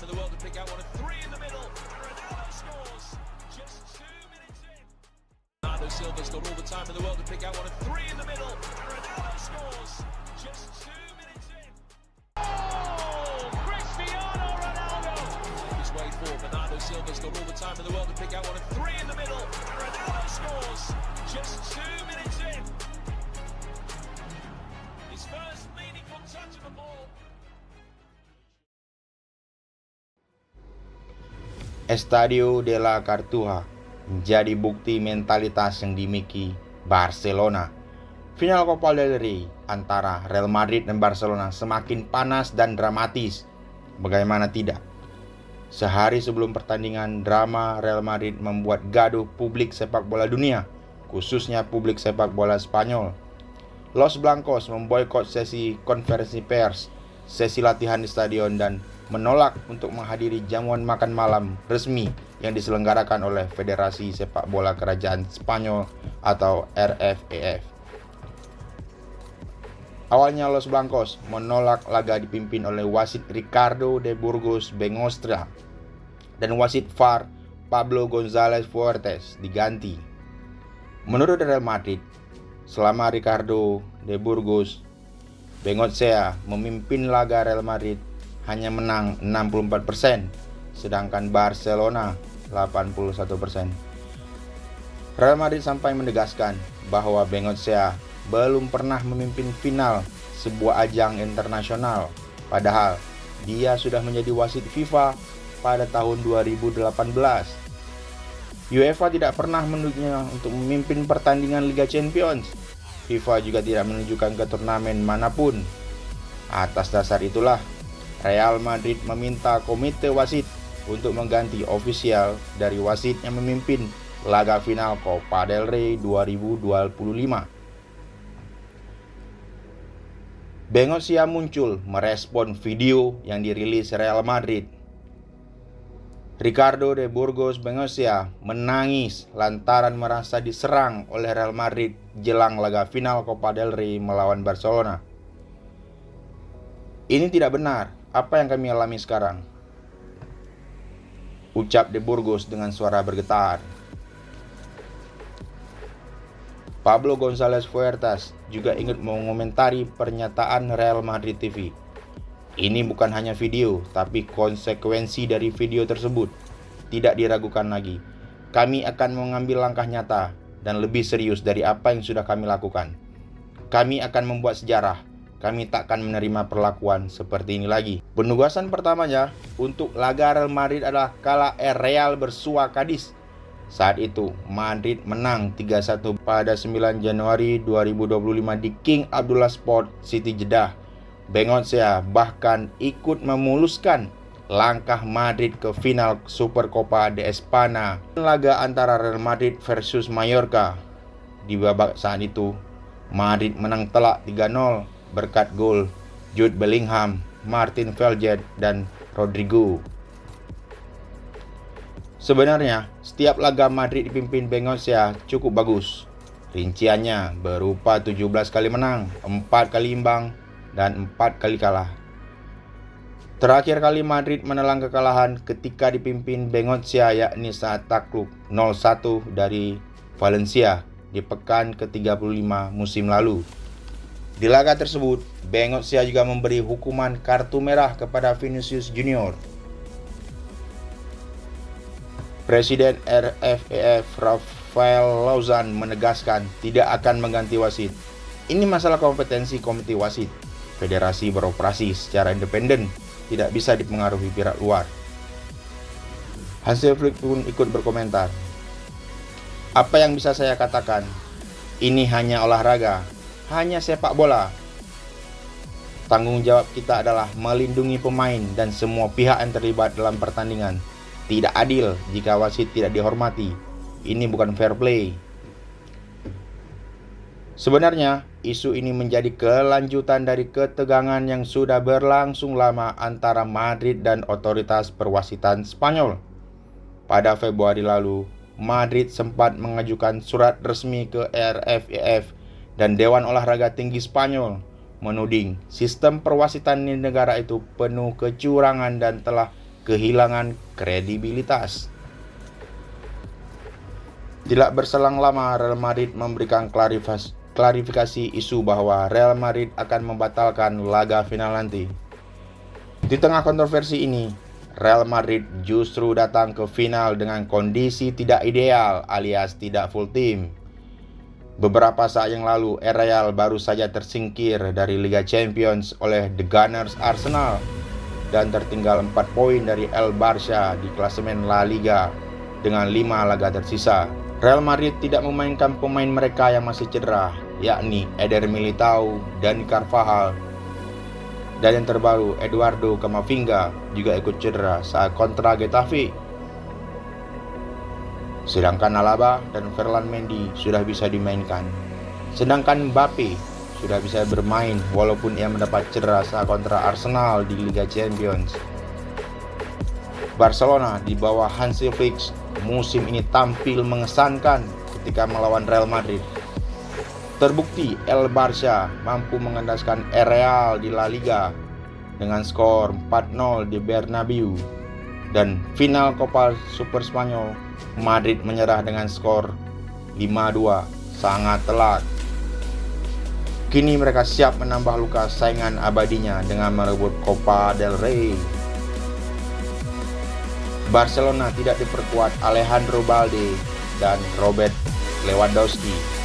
time in the world to pick out one of three in the middle. Ronaldo scores just 2 minutes in. Bernardo Silva's got all the time in the world to pick out one of three in the middle. Ronaldo scores just 2 minutes in. Oh, Cristiano Ronaldo! His way forward. Bernardo Silva's got all the time in the world to pick out one of three in the middle. Ronaldo scores just 2 minutes in. His first meaningful touch of the ball. Estadio de la Cartuja menjadi bukti mentalitas yang dimiliki Barcelona. Final Copa del Rey antara Real Madrid dan Barcelona semakin panas dan dramatis. Bagaimana tidak? Sehari sebelum pertandingan, drama Real Madrid membuat gaduh publik sepak bola dunia, khususnya publik sepak bola Spanyol. Los Blancos memboikot sesi konferensi pers, sesi latihan di stadion, dan menolak untuk menghadiri jamuan makan malam resmi yang diselenggarakan oleh Federasi Sepak Bola Kerajaan Spanyol atau RFEF. Awalnya Los Blancos menolak laga dipimpin oleh wasit Ricardo de Burgos Bengoechea dan wasit VAR Pablo González Fuertes diganti. Menurut Real Madrid, selama Ricardo de Burgos Bengoechea memimpin laga, Real Madrid hanya menang 64%, sedangkan Barcelona 81%. Real Madrid sampai menegaskan bahwa Bengoechea belum pernah memimpin final sebuah ajang internasional, padahal dia sudah menjadi wasit FIFA pada tahun 2018. UEFA tidak pernah menunjuknya untuk memimpin pertandingan Liga Champions. FIFA juga tidak menunjukkan ke turnamen manapun. Atas dasar itulah, Real Madrid meminta komite wasit untuk mengganti ofisial dari wasit yang memimpin laga final Copa del Rey 2025. Bengoechea muncul merespon video yang dirilis Real Madrid. Ricardo de Burgos Bengoechea menangis lantaran merasa diserang oleh Real Madrid jelang laga final Copa del Rey melawan Barcelona. Ini tidak benar. Apa yang kami alami sekarang? Ucap de Burgos dengan suara bergetar. Pablo González Fuertes juga ingin mengomentari pernyataan Real Madrid TV. Ini bukan hanya video, tapi konsekuensi dari video tersebut tidak diragukan lagi. Kami akan mengambil langkah nyata dan lebih serius dari apa yang sudah kami lakukan. Kami akan membuat sejarah. Kami takkan menerima perlakuan seperti ini lagi. Penugasan pertamanya untuk laga Real Madrid adalah kala Real bersua Cadiz. Saat itu, Madrid menang 3-1 pada 9 Januari 2025 di King Abdullah Sport City Jeddah. Bengoechea bahkan ikut memuluskan langkah Madrid ke final Supercopa de España. Laga antara Real Madrid versus Mallorca. Di babak saat itu, Madrid menang telak 3-0 berkat gol Jude Bellingham, Martin Velget, dan Rodrigo. Sebenarnya, setiap laga Madrid dipimpin Bengoechea cukup bagus. Rinciannya berupa 17 kali menang, 4 kali imbang, dan 4 kali kalah. Terakhir kali Madrid menelan kekalahan ketika dipimpin Bengoechea, yakni saat takluk 0-1 dari Valencia di pekan ke-35 musim lalu. Di laga tersebut, Bengoechea juga memberi hukuman kartu merah kepada Vinicius Junior. Presiden RFEF Rafael Lauzan menegaskan tidak akan mengganti wasit. Ini masalah kompetensi komite wasit. Federasi beroperasi secara independen, tidak bisa dipengaruhi pihak luar. Hansi Flick pun ikut berkomentar. Apa yang bisa saya katakan? Ini hanya olahraga. Hanya sepak bola. Tanggung jawab kita adalah melindungi pemain dan semua pihak yang terlibat dalam pertandingan. Tidak adil jika wasit tidak dihormati. Ini bukan fair play. Sebenarnya, isu ini menjadi kelanjutan dari ketegangan yang sudah berlangsung lama antara Madrid dan otoritas perwasitan Spanyol. Pada Februari lalu, Madrid sempat mengajukan surat resmi ke RFEF dan Dewan Olahraga Tinggi Spanyol, menuding sistem perwasitan di negara itu penuh kecurangan dan telah kehilangan kredibilitas. Tidak berselang lama, Real Madrid memberikan klarifikasi isu bahwa Real Madrid akan membatalkan laga final nanti. Di tengah kontroversi ini, Real Madrid justru datang ke final dengan kondisi tidak ideal alias tidak full team. Beberapa saat yang lalu, Real baru saja tersingkir dari Liga Champions oleh The Gunners Arsenal dan tertinggal 4 poin dari El Barça di klasemen La Liga dengan 5 laga tersisa. Real Madrid tidak memainkan pemain mereka yang masih cedera, yakni Eder Militao dan Carvajal. Dan yang terbaru, Eduardo Camavinga juga ikut cedera saat kontra Getafe. Sedangkan Alaba dan Ferland Mendy sudah bisa dimainkan. Sedangkan Mbappe sudah bisa bermain walaupun ia mendapat cedera saat kontra Arsenal di Liga Champions. Barcelona di bawah Hansi Flick musim ini tampil mengesankan ketika melawan Real Madrid. Terbukti El Barça mampu mengendaskan Real di La Liga dengan skor 4-0 di Bernabeu. Dan final Copa Super Spanyol, Madrid menyerah dengan skor 5-2, sangat telak. Kini mereka siap menambah luka saingan abadinya dengan merebut Copa del Rey. Barcelona tidak diperkuat Alejandro Balde dan Robert Lewandowski.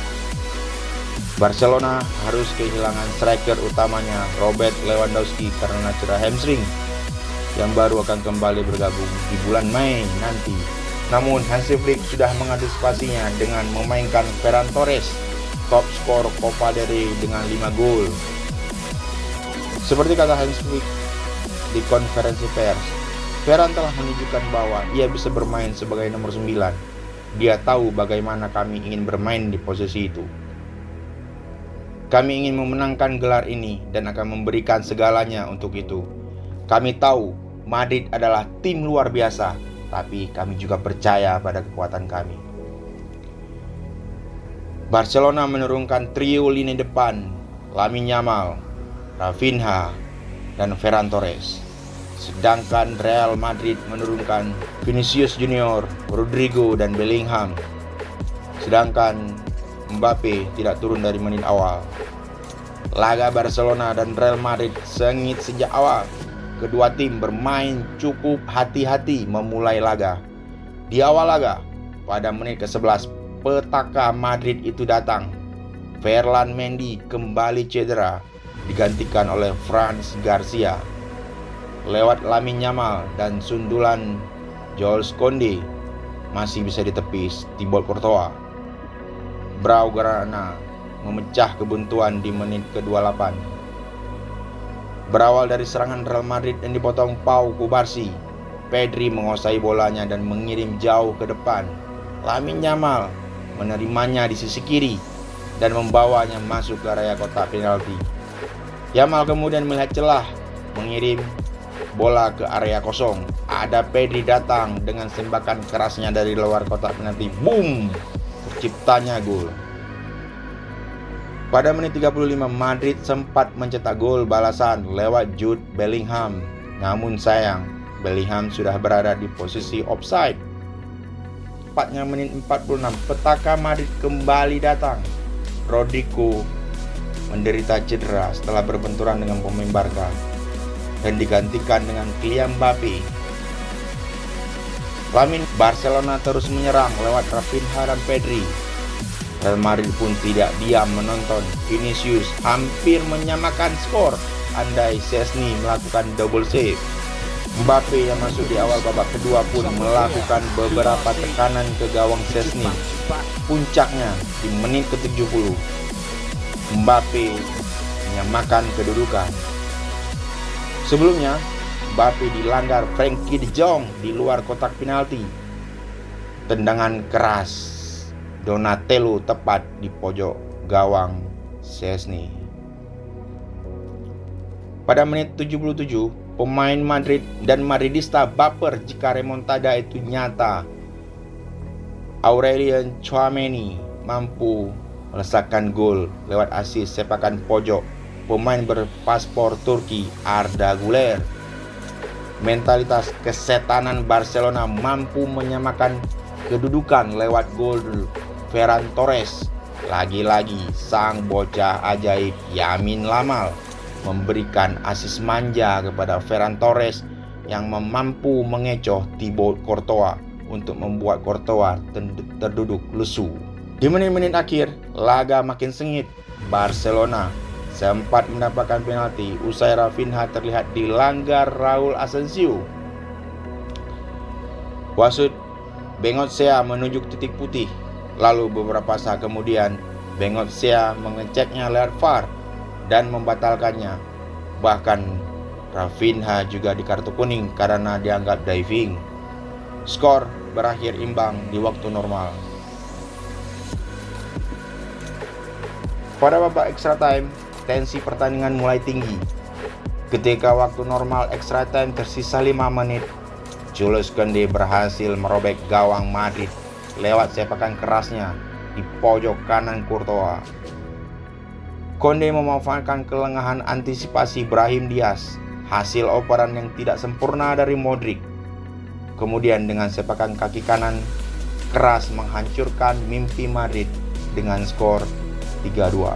Barcelona harus kehilangan striker utamanya Robert Lewandowski karena cedera hamstring yang baru akan kembali bergabung di bulan Mei nanti. Namun Hansi Flick sudah mengantisipasinya dengan memainkan Ferran Torres, top skor Copa del Rey dengan 5 gol. Seperti kata Hansi Flick di konferensi pers, Ferran telah menunjukkan bahwa ia bisa bermain sebagai nomor 9. Dia tahu bagaimana kami ingin bermain di posisi itu. Kami ingin memenangkan gelar ini dan akan memberikan segalanya untuk itu. Kami tahu Madrid adalah tim luar biasa, tapi kami juga percaya pada kekuatan kami. Barcelona menurunkan trio lini depan Lamine Yamal, Rafinha, dan Ferran Torres. Sedangkan Real Madrid menurunkan Vinicius Junior, Rodrigo, dan Bellingham. Sedangkan Mbappe tidak turun dari menit awal. Laga Barcelona dan Real Madrid sengit sejak awal. Kedua tim bermain cukup hati-hati memulai laga. Di awal laga, pada menit ke-11, petaka Madrid itu datang. Ferland Mendy kembali cedera, digantikan oleh Franz Garcia. Lewat Lamine Yamal dan sundulan Jules Koundé masih bisa ditepis Thibaut Courtois. Blaugrana memecah kebuntuan di menit ke-28. Berawal dari serangan Real Madrid yang dipotong Pau Cubarsí, Pedri menguasai bolanya dan mengirim jauh ke depan. Lamine Yamal menerimanya di sisi kiri dan membawanya masuk ke area kotak penalti. Yamal kemudian melihat celah, mengirim bola ke area kosong. Ada Pedri datang dengan tembakan kerasnya dari luar kotak penalti. Boom! Terciptanya gol. Pada menit 35, Madrid sempat mencetak gol balasan lewat Jude Bellingham. Namun sayang, Bellingham sudah berada di posisi offside. Tepatnya menit 46, petaka Madrid kembali datang. Rodrigo menderita cedera setelah berbenturan dengan pemain Barca dan digantikan dengan Kylian Mbappe. Barcelona terus menyerang lewat Rafinha dan Pedri. Real Madrid pun tidak diam menonton. Vinicius hampir menyamakan skor andai Szczęsny melakukan double save. Mbappe yang masuk di awal babak kedua pun melakukan beberapa tekanan ke gawang Szczęsny. Puncaknya di menit ke-70, Mbappe menyamakan kedudukan. Sebelumnya, Mbappe dilanggar Frenkie de Jong di luar kotak penalti. Tendangan keras Donatello tepat di pojok gawang Szczęsny. Pada menit 77, pemain Madrid dan Madridista baper jika remontada itu nyata. Aurelien Tchouaméni mampu melesakkan gol lewat asis sepakan pojok pemain berpaspor Turki Arda Güler. Mentalitas kesetanan Barcelona mampu menyamakan kedudukan lewat gol Ferran Torres. Lagi-lagi sang bocah ajaib Yamin Lamal memberikan asis manja kepada Ferran Torres yang mampu mengecoh Thibaut Courtois untuk membuat Courtois terduduk lesu. Di menit-menit akhir, laga makin sengit. Barcelona sempat mendapatkan penalti usai Rafinha terlihat dilanggar Raul Asensio. Wasit Bengoechea menunjuk titik putih. Lalu beberapa saat kemudian Bengoechea mengeceknya lewat VAR dan membatalkannya. Bahkan Rafinha juga dikartu kuning karena dianggap diving. Skor berakhir imbang di waktu normal. Pada babak extra time, tensi pertandingan mulai tinggi. Ketika waktu normal extra time tersisa 5 menit, Jules Koundé berhasil merobek gawang Madrid lewat sepakan kerasnya di pojok kanan Courtois. Koundé memanfaatkan kelengahan antisipasi Brahim Diaz, hasil operan yang tidak sempurna dari Modric. Kemudian dengan sepakan kaki kanan keras menghancurkan mimpi Madrid dengan skor 3-2.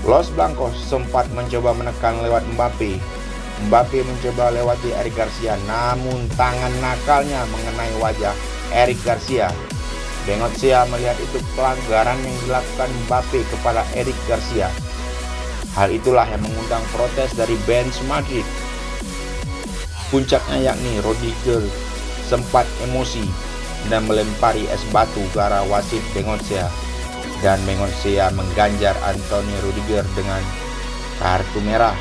Los Blancos sempat mencoba menekan lewat Mbappe. Mbappe mencoba lewati Eric Garcia, namun tangan nakalnya mengenai wajah Eric Garcia. Bengoechea melihat itu pelanggaran yang dilakukan Mbappe kepada Eric Garcia. Hal itulah yang mengundang protes dari bench Madrid. Puncaknya yakni Rudiger sempat emosi dan melempari es batu ke arah wasit Bengoechea. Dan Bengoechea mengganjar Anthony Rudiger dengan kartu merah.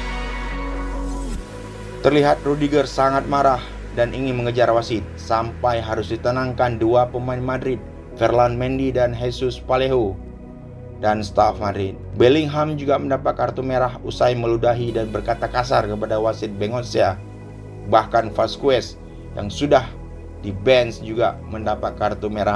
Terlihat Rudiger sangat marah dan ingin mengejar wasit sampai harus ditenangkan dua pemain Madrid, Ferland Mendy dan Jesus Vallejo, dan staf Madrid. Bellingham juga mendapat kartu merah usai meludahi dan berkata kasar kepada wasit Bengoechea. Bahkan Vasquez yang sudah di bench juga mendapat kartu merah